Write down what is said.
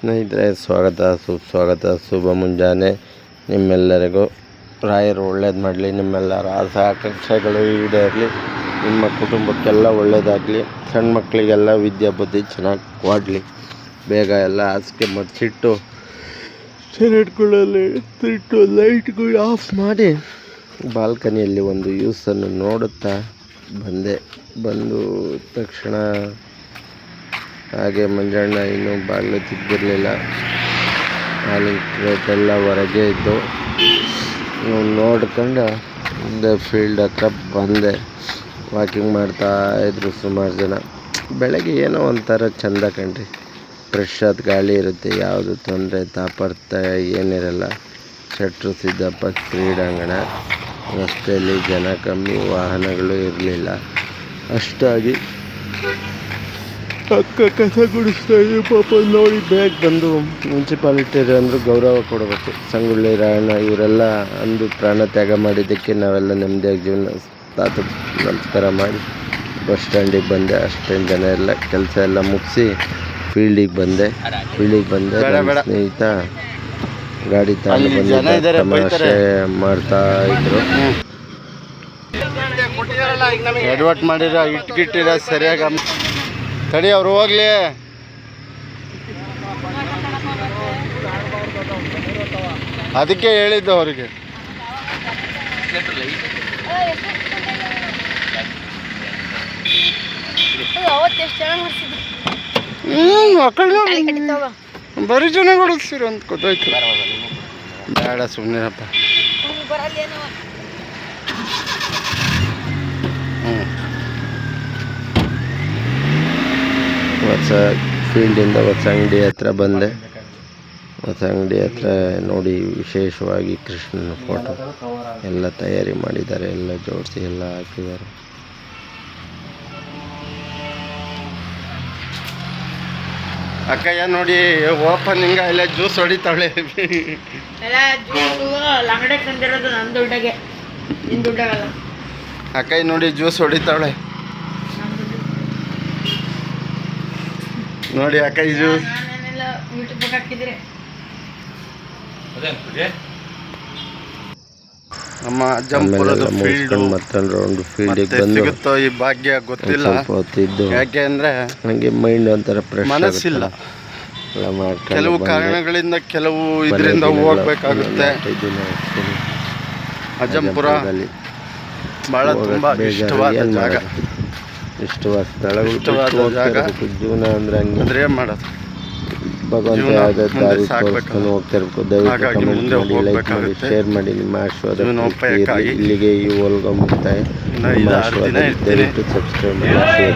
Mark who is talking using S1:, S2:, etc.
S1: ಸ್ನೇಹಿತರೆ, ಸ್ವಾಗತ ಸುಸ್ವಾಗತ. ಶುಭ ಮುಂಜಾನೆ ನಿಮ್ಮೆಲ್ಲರಿಗೂ. ರಾಯರು ಒಳ್ಳೇದು ಮಾಡಲಿ, ನಿಮ್ಮೆಲ್ಲರ ಆಸೆ ಆಕಾಂಕ್ಷೆಗಳು ಈಡೇರಲಿ, ನಿಮ್ಮ ಕುಟುಂಬಕ್ಕೆಲ್ಲ ಒಳ್ಳೆಯದಾಗಲಿ, ಸಣ್ಣ ಮಕ್ಕಳಿಗೆಲ್ಲ ವಿದ್ಯಾ ಬುದ್ಧಿ ಚೆನ್ನಾಗಿ ಕೊಡಲಿ, ಬೇಗ ಎಲ್ಲ ಹಾಸಿಗೆ ಮಡಿಸಿಟ್ಟು ಇಟ್ಕೊಳ್ಳಲಿ. ಲೈಟ್ಗಳು ಆಫ್ ಮಾಡಿ ಬಾಲ್ಕನಿಯಲ್ಲಿ ಒಂದು ಯೂಸನ್ನು ನೋಡುತ್ತಾ ಬಂದು ತಕ್ಷಣ ಹಾಗೆ ಮಂಜಣ್ಣ ಇನ್ನೂ ಬಾಗಿಲು ತಿದ್ದಿರಲಿಲ್ಲ. ಹಾಲಿನ ಕ್ರೇಟೆಲ್ಲ ಹೊರಗೆ ಇದ್ದು ನೋಡ್ಕೊಂಡು ಮುಂದೆ ಫೀಲ್ಡ್ ಹತ್ರ ಬಂದೆ. ವಾಕಿಂಗ್ ಮಾಡ್ತಾಯಿದ್ರು ಸುಮಾರು ಜನ. ಬೆಳಗ್ಗೆ ಏನೋ ಒಂಥರ ಚೆಂದ ಕಣ್ರಿ, ಫ್ರೆಶ್ ಆದ ಗಾಳಿ ಇರುತ್ತೆ, ಯಾವುದು ತೊಂದರೆ ತಾಪರ್ತ ಏನಿರಲ್ಲ. ಶೆಟ್ರು ಸಿದ್ದಪ್ಪ ಕ್ರೀಡಾಂಗಣ, ರಸ್ತೆಯಲ್ಲಿ ಜನ ಕಮ್ಮಿ, ವಾಹನಗಳು ಇರಲಿಲ್ಲ ಅಷ್ಟಾಗಿ. ಅಕ್ಕ ಕಸ ಗುಡಿಸ್ತಾ ಇದ್ದೆ ಪಾಪ, ನೋಡಿ ಬೇಗ ಬಂದು ಮುನ್ಸಿಪಾಲಿಟಿ ಅಂದರು ಗೌರವ ಕೊಡಬೇಕು. ಸಂಗೊಳ್ಳಿ ರಾಯಣ್ಣ ಇವರೆಲ್ಲ ಅಂದು ಪ್ರಾಣ ತ್ಯಾಗ ಮಾಡಿದ್ದಕ್ಕೆ ನಾವೆಲ್ಲ ನೆಮ್ಮದಿಯಾಗಿ ಜೀವನ ನಮಸ್ಕಾರ ಮಾಡಿ ಬಸ್ ಸ್ಟ್ಯಾಂಡಿಗೆ ಬಂದೆ. ಅಷ್ಟೇನು ಜನ ಎಲ್ಲ ಕೆಲಸ ಎಲ್ಲ ಮುಗಿಸಿ ಫೀಲ್ಡಿಗೆ ಬಂದೆ. ಸ್ನೇಹಿತ ಗಾಡಿ ತಗೊಂಡು ಬಂದು ತಮಾಷೆ ಮಾಡ್ತಾ ಇದ್ರು. ಎಡವಟ್ ಮಾಡಿರೋ ಇಟ್ಗಿಟ್ಟಿರೋ ಸರಿಯಾಗಿ ತಡಿ, ಅವ್ರು ಹೋಗ್ಲಿ. ಅದಕ್ಕೆ ಹೇಳಿದ್ದು ಅವರಿಗೆ. ಬರೀ ಜನ ಹೊಡಿಸ್ತೀರ ಅಂತ ಗೊತ್ತಾಯ್ತು. ಬೇಡ ಸುಮ್ಮನೆಪ್ಪ. ಹೊಸ ಫೀಲ್ಡಿಂದ ಹೊಸ ಅಂಗಡಿ ಹತ್ರ ಬಂದೆ. ಹೊಸ ಅಂಗಡಿ ಹತ್ರ ನೋಡಿ ವಿಶೇಷವಾಗಿ ಕೃಷ್ಣನ ಫೋಟೋ ಎಲ್ಲ ತಯಾರಿ ಮಾಡಿದ್ದಾರೆ, ಎಲ್ಲ ಜೋಡಿಸಿ ಎಲ್ಲ ಹಾಕಿದ್ದಾರೆ. ಅಕ್ಕಯ್ಯ ನೋಡಿ ಓಪನಿಂಗ್ ಎಲ್ಲ ಜ್ಯೂಸ್ ಹೊಡಿತಾಳೆ. ಅಕ್ಕಯ್ಯ ನೋಡಿ ಜ್ಯೂಸ್ ಹೊಡಿತಾಳೆ ನೋಡಿ. ಅಕ್ಕಯ್ಯ ಜ್ಯೂಸ್ ನಮ್ಮ ಅಜ್ಜಂಪುರದ ಮತ್ತೊಂದು ರೌಂಡ್ ಫೀಲ್ಡಿಗೆ ಬಂದು ಸಿಗುತ್ತೋ ಈ ಭಾಗ್ಯ ಗೊತ್ತಿಲ್ಲ. ಸ್ವಲ್ಪ ಹೊತ್ತಿದ್ದು ಯಾಕೆ ಅಂದರೆ ನನಗೆ ಮೈಂಡ್ ಒಂಥರ ಮನಸ್ಸಿಲ್ಲ. ಕೆಲವು ಕಾರಣಗಳಿಂದ ಕೆಲವು ಇದರಿಂದ ಹೋಗ್ಬೇಕಾಗುತ್ತೆ. ಅಜ್ಜಂಪುರ ಭಾಳ ತುಂಬ ಇಷ್ಟವಾದ ಜಾಗ, ಇಷ್ಟವಾದ ಸ್ಥಳಗಳು, ಜಾಗ. ಜೀವನ ಅಂದರೆ ಹಂಗೆ ಅಂದ್ರೆ ಏನು ಮಾಡೋದು, ಭಗವಂತ ಯಾವುದೇ ದಾರಿ ತೋರಿಸ್ಕೊಂಡು ಹೋಗ್ತಾ ಇರಬೇಕು. ದಯವಿಟ್ಟು ಕಮೆಂಟ್ ಮಾಡಿ, ಲೈಕ್ ಮಾಡಿ, ಶೇರ್ ಮಾಡಿ. ನಿಮ್ಮ ಆಶೀರ್ವಾದ ಇಲ್ಲಿಗೆ ಈ ಹೋಲ್ಗ ಮುಕ್ತಾಯ. ನಿಮ್ಮ ಆಶೀರ್ವಾದ ದಯವಿಟ್ಟು ಸಬ್ಸ್ಕ್ರೈಬ್ ಮಾಡಿ.